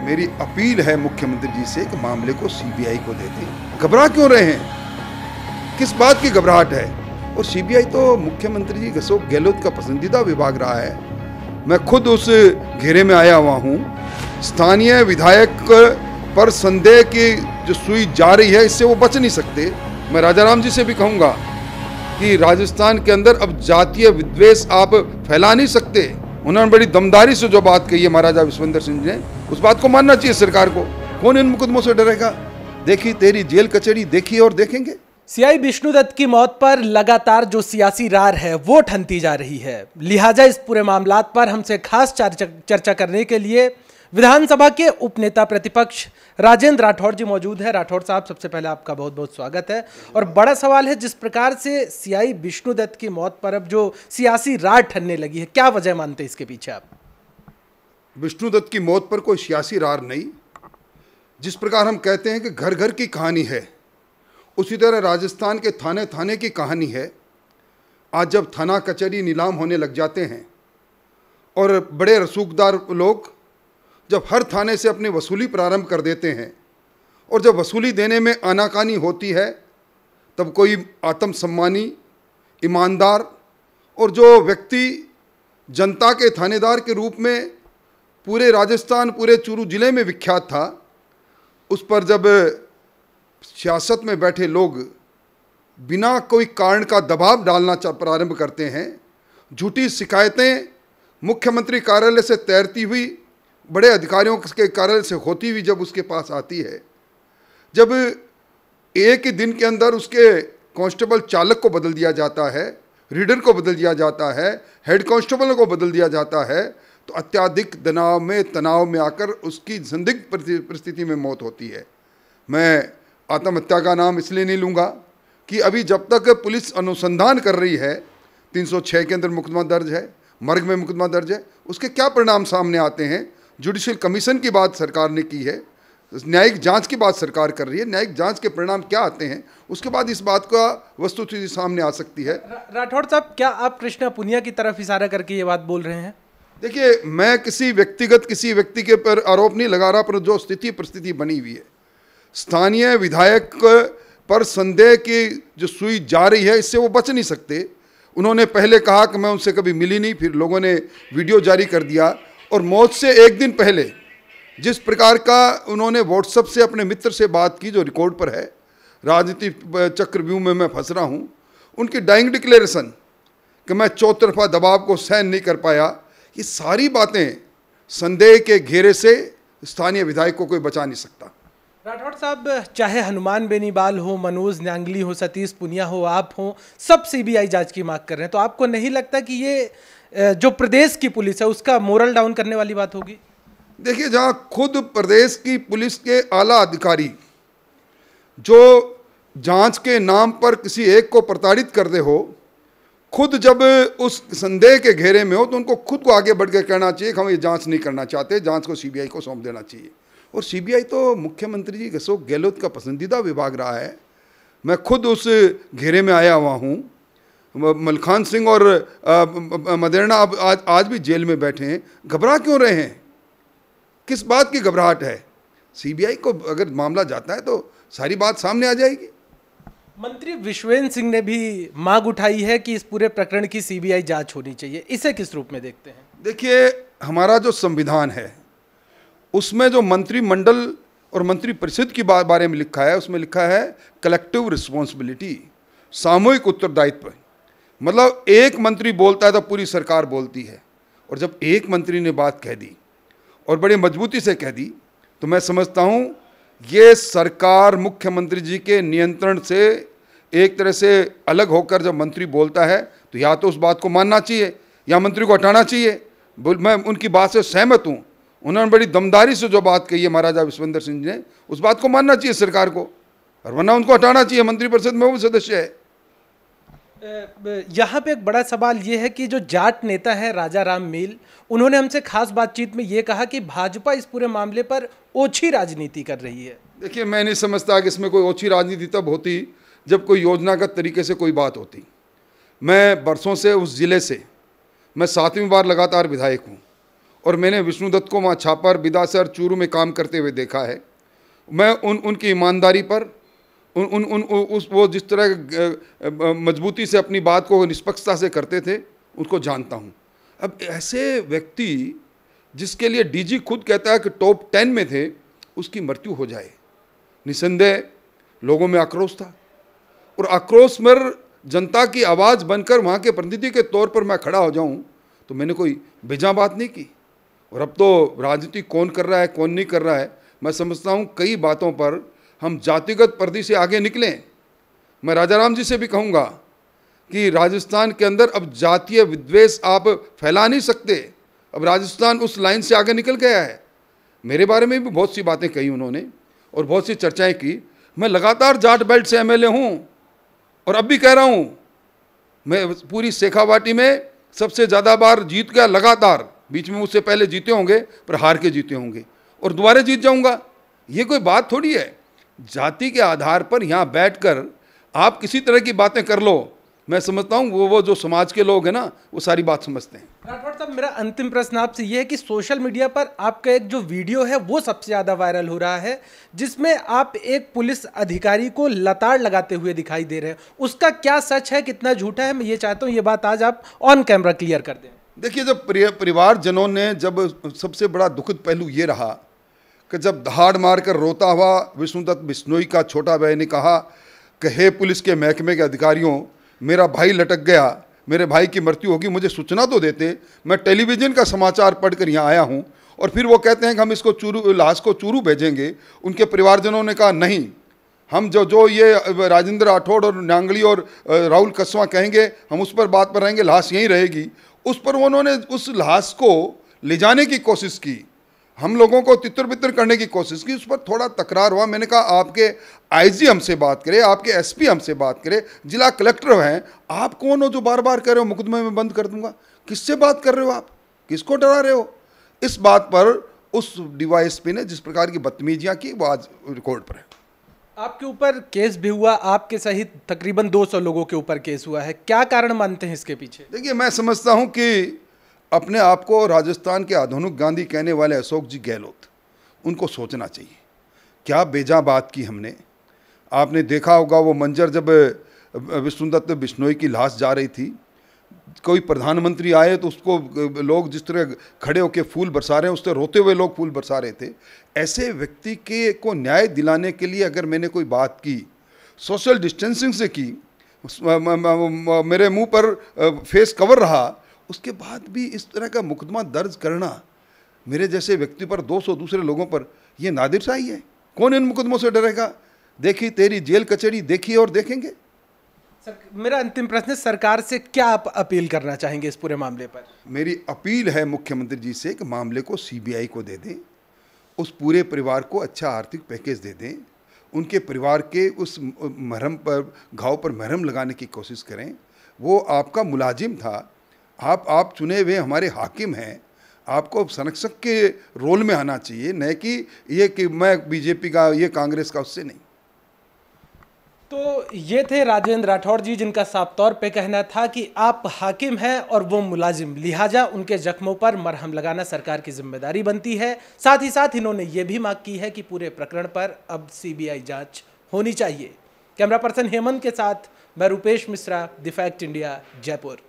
मेरी अपील है मुख्यमंत्री जी से कि मामले को सीबीआई को दे दें। घबरा क्यों रहे हैं? किस बात की घबराहट है? और सीबीआई तो मुख्यमंत्री जी अशोक गहलोत का पसंदीदा विभाग रहा है। मैं खुद उस घेरे में आया हुआ हूँ। स्थानीय विधायक पर संदेह की जो सुई जा रही है, इससे वो बच नहीं सकते। मैं राजाराम जी से भी कहूँगा कि राजस्थान के अंदर अब जातीय विद्वेष आप फैला नहीं सकते। उन्होंने बड़ी दमदारी से जो बात कही है महाराजा विश्वेंद्र सिंह जी ने, उस बात को मानना चाहिए सरकार को। कौन इन मुकदमों से डरेगा? देखी तेरी जेल कचहरी, देखिए और देखेंगे। सीआई विष्णुदत्त की मौत पर लगातार जो सियासी रार है वो ठनती जा रही है। लिहाजा इस पूरे मामलात पर हमसे खास चर्चा करने के लिए विधानसभा के उपनेता प्रतिपक्ष राजेंद्र राठौड़ जी मौजूद है। राठौड़ साहब, सबसे पहले आपका बहुत बहुत स्वागत है। और बड़ा सवाल है, जिस प्रकार से सीआई विष्णुदत्त की मौत पर अब जो सियासी रार ठनने लगी है, क्या वजह मानते हैं इसके पीछे आप? विष्णुदत्त की मौत पर कोई सियासी रार नहीं। जिस प्रकार हम कहते हैं कि घर घर की कहानी है, उसी तरह राजस्थान के थाने थाने की कहानी है। आज जब थाना कचहरी नीलाम होने लग जाते हैं और बड़े रसूखदार लोग जब हर थाने से अपनी वसूली प्रारंभ कर देते हैं और जब वसूली देने में आनाकानी होती है, तब कोई आत्मसम्मानी, ईमानदार और जो व्यक्ति जनता के थानेदार के रूप में पूरे राजस्थान, पूरे चूरू जिले में विख्यात था, उस पर जब सियासत में बैठे लोग बिना कोई कारण का दबाव डालना प्रारंभ करते हैं, झूठी शिकायतें मुख्यमंत्री कार्यालय से तैरती हुई, बड़े अधिकारियों के कार्यालय से होती हुई जब उसके पास आती है, जब एक ही दिन के अंदर उसके कांस्टेबल चालक को बदल दिया जाता है, रीडर को बदल दिया जाता है, हेड कांस्टेबल को बदल दिया जाता है, तो अत्यधिक तनाव में आकर उसकी संदिग्ध परिस्थिति में मौत होती है। मैं आत्महत्या का नाम इसलिए नहीं लूँगा कि अभी जब तक पुलिस अनुसंधान कर रही है, 306 के अंदर मुकदमा दर्ज है, मर्ग में मुकदमा दर्ज है, उसके क्या परिणाम सामने आते हैं। जुडिशियल कमीशन की बात सरकार ने की है, न्यायिक जांच की बात सरकार कर रही है, न्यायिक जांच के परिणाम क्या आते हैं, उसके बाद इस बात का वस्तुस्थिति सामने आ सकती है। राठौड़ साहब, क्या आप कृष्णा पुनिया की तरफ इशारा करके ये बात बोल रहे हैं? देखिए, मैं किसी व्यक्ति के पर आरोप नहीं लगा रहा, पर जो स्थिति परिस्थिति बनी हुई है, स्थानीय विधायक पर संदेह की जो सुई जा रही है, इससे वो बच नहीं सकते। उन्होंने पहले कहा कि मैं उनसे कभी मिली नहीं, फिर लोगों ने वीडियो जारी कर दिया, और मौत से एक दिन पहले जिस प्रकार का उन्होंने व्हाट्सएप से अपने मित्र से बात की, जो रिकॉर्ड पर है, राजनीति चक्रव्यूह में मैं फंस रहा हूँ, उनकी डाइंग डिक्लेरेशन कि मैं चौतरफा दबाव को सहन नहीं कर पाया, ये सारी बातें संदेह के घेरे से स्थानीय विधायक को कोई बचा नहीं सकता। राठौड़ साहब, चाहे हनुमान बेनीवाल हो, मनोज न्यांगली हो, सतीश पुनिया हो, आप हो, सब सीबीआई जांच की मांग कर रहे हैं, तो आपको नहीं लगता कि ये जो प्रदेश की पुलिस है उसका मोरल डाउन करने वाली बात होगी? देखिए, जहां खुद प्रदेश की पुलिस के आला अधिकारी जो जांच के नाम पर किसी एक को प्रताड़ित कर दे हो, खुद जब उस संदेह के घेरे में हो, तो उनको खुद को आगे बढ़ के कहना चाहिए कि हम ये जांच नहीं करना चाहते, जांच को सीबीआई को सौंप देना चाहिए। और सीबीआई तो मुख्यमंत्री जी अशोक गहलोत का पसंदीदा विभाग रहा है। मैं खुद उस घेरे में आया हुआ हूँ। मलखान सिंह और मदेरणा अब आज भी जेल में बैठे हैं। घबरा क्यों रहे हैं? किस बात की घबराहट है? सीबीआई को अगर मामला जाता है तो सारी बात सामने आ जाएगी। मंत्री विश्वेंद्र सिंह ने भी मांग उठाई है कि इस पूरे प्रकरण की सीबीआई जांच होनी चाहिए, इसे किस रूप में देखते हैं? देखिए, हमारा जो संविधान है उसमें जो मंत्रिमंडल और मंत्रिपरिषद की बारे में लिखा है, उसमें लिखा है कलेक्टिव रिस्पॉन्सिबिलिटी, सामूहिक उत्तरदायित्व। मतलब एक मंत्री बोलता है तो पूरी सरकार बोलती है, और जब एक मंत्री ने बात कह दी और बड़ी मजबूती से कह दी, तो मैं समझता हूँ ये सरकार मुख्यमंत्री जी के नियंत्रण से एक तरह से अलग होकर जब मंत्री बोलता है, तो या तो उस बात को मानना चाहिए या मंत्री को हटाना चाहिए। मैं उनकी बात से सहमत हूँ। उन्होंने बड़ी दमदारी से जो बात कही है महाराजा विश्वेंद्र सिंह जी ने, उस बात को मानना चाहिए सरकार को, और वरना उनको हटाना चाहिए। मंत्रिपरिषद में वो सदस्य है। यहाँ पे एक बड़ा सवाल ये है कि जो जाट नेता है राजाराम मील, उन्होंने हमसे खास बातचीत में ये कहा कि भाजपा इस पूरे मामले पर ओछी राजनीति कर रही है। देखिए, मैं नहीं समझता कि इसमें कोई ओछी राजनीति तब होती जब कोई योजनागत तरीके से कोई बात होती। मैं बरसों से उस ज़िले से मैं 7वीं बार लगातार विधायक हूँ, और मैंने विष्णुदत्त को वहाँ छापर, बिदासर, चूरू में काम करते हुए देखा है। मैं उनकी ईमानदारी पर वो जिस तरह मजबूती से अपनी बात को निष्पक्षता से करते थे उसको जानता हूँ। अब ऐसे व्यक्ति जिसके लिए डीजी खुद कहता है कि टॉप 10 में थे, उसकी मृत्यु हो जाए, निसंदेह लोगों में आक्रोश था। और आक्रोश में जनता की आवाज़ बनकर वहाँ के प्रतिनिधि के तौर पर मैं खड़ा हो जाऊँ तो मैंने कोई बेजा बात नहीं की। और अब तो राजनीति कौन कर रहा है कौन नहीं कर रहा है, मैं समझता हूँ कई बातों पर हम जातिगत पर्दे से आगे निकलें। मैं राजाराम जी से भी कहूँगा कि राजस्थान के अंदर अब जातीय विद्वेष आप फैला नहीं सकते। अब राजस्थान उस लाइन से आगे निकल गया है। मेरे बारे में भी बहुत सी बातें कही उन्होंने और बहुत सी चर्चाएं की। मैं लगातार जाट बेल्ट से एमएलए हूँ और अब भी कह रहा हूँ, मैं पूरी शेखावाटी में सबसे ज़्यादा बार जीत गया लगातार। बीच में मुझसे पहले जीते होंगे पर हार के जीते होंगे और दोबारा जीत जाऊँगा। ये कोई बात थोड़ी है। जाति के आधार पर यहाँ बैठकर आप किसी तरह की बातें कर लो, मैं समझता हूँ वो जो समाज के लोग हैं ना, वो सारी बात समझते हैं। राठौड़ साहब, मेरा अंतिम प्रश्न आपसे ये है कि सोशल मीडिया पर आपका एक जो वीडियो है वो सबसे ज़्यादा वायरल हो रहा है, जिसमें आप एक पुलिस अधिकारी को लताड़ लगाते हुए दिखाई दे रहे हैं। उसका क्या सच है, कितना झूठा है? मैं ये चाहता हूँ ये बात आज आप ऑन कैमरा क्लियर कर दें। देखिए, जब परिवारजनों ने, जब सबसे बड़ा दुखद पहलू ये रहा कि जब दहाड़ मारकर रोता हुआ विष्णुदत्त बिश्नोई का छोटा भाई ने कहा कि हे पुलिस के महकमे के अधिकारियों, मेरा भाई लटक गया, मेरे भाई की मृत्यु होगी, मुझे सूचना तो देते, मैं टेलीविज़न का समाचार पढ़कर यहाँ आया हूँ। और फिर वो कहते हैं कि हम इसको लाश को चूरू भेजेंगे। उनके परिवारजनों ने कहा नहीं, हम जो ये राजेंद्र राठौड़ और नांगली और राहुल कसवा कहेंगे हम उस पर बात पर रहेंगे, लाश यहीं रहेगी। उस पर उन्होंने उस लाश को ले जाने की कोशिश की, हम लोगों को तितर बितर करने की कोशिश की। उस पर थोड़ा तकरार हुआ। मैंने कहा आपके आईजी हमसे बात करे, आपके एसपी हमसे बात करे, जिला कलेक्टर हैं, आप कौन हो जो बार बार कह रहे हो मुकदमे में बंद कर दूंगा? किससे बात कर रहे हो आप, किसको डरा रहे हो? इस बात पर उस डीवाईएसपी ने जिस प्रकार की बदतमीजियाँ की वो आज रिकॉर्ड पर है। आपके ऊपर केस भी हुआ, आपके सहित तकरीबन 200 लोगों के ऊपर केस हुआ है, क्या कारण मानते हैं इसके पीछे? देखिए, मैं समझता हूँ कि अपने आप को राजस्थान के आधुनिक गांधी कहने वाले अशोक जी गहलोत, उनको सोचना चाहिए क्या बेजा बात की हमने। आपने देखा होगा वो मंजर जब विष्णुदत्त बिश्नोई की लाश जा रही थी, कोई प्रधानमंत्री आए तो उसको लोग जिस तरह खड़े होकर फूल बरसा रहे हैं, उससे रोते हुए लोग फूल बरसा रहे थे। ऐसे व्यक्ति के को न्याय दिलाने के लिए अगर मैंने कोई बात की, सोशल डिस्टेंसिंग से की, मेरे मुंह पर फेस कवर रहा, उसके बाद भी इस तरह का मुकदमा दर्ज करना मेरे जैसे व्यक्ति पर, 200 दूसरे लोगों पर, यह नादिर शाही है। कौन इन मुकदमों से डरेगा? देखी तेरी जेल कचहरी, देखी और देखेंगे। सर, मेरा अंतिम प्रश्न है, सरकार से क्या आप अपील करना चाहेंगे इस पूरे मामले पर? मेरी अपील है मुख्यमंत्री जी से कि मामले को सीबीआई को दे दें, उस पूरे परिवार को अच्छा आर्थिक पैकेज दे दें, उनके परिवार के उस मरहम पर, घाव पर मरहम लगाने की कोशिश करें। वो आपका मुलाजिम था, आप चुने हुए हमारे हाकिम हैं, आपको संरक्षक के रोल में आना चाहिए, न कि ये कि मैं बीजेपी का, ये कांग्रेस का, उससे नहीं। तो ये थे राजेंद्र राठौड़ जी, जिनका साफ तौर पे कहना था कि आप हाकिम हैं और वो मुलाजिम, लिहाजा उनके जख्मों पर मरहम लगाना सरकार की जिम्मेदारी बनती है। साथ ही साथ इन्होंने ये भी मांग की है कि पूरे प्रकरण पर अब सीबीआई जांच होनी चाहिए। कैमरा पर्सन हेमंत के साथ मैं Rupesh Mishra, the fact India, Jaipur.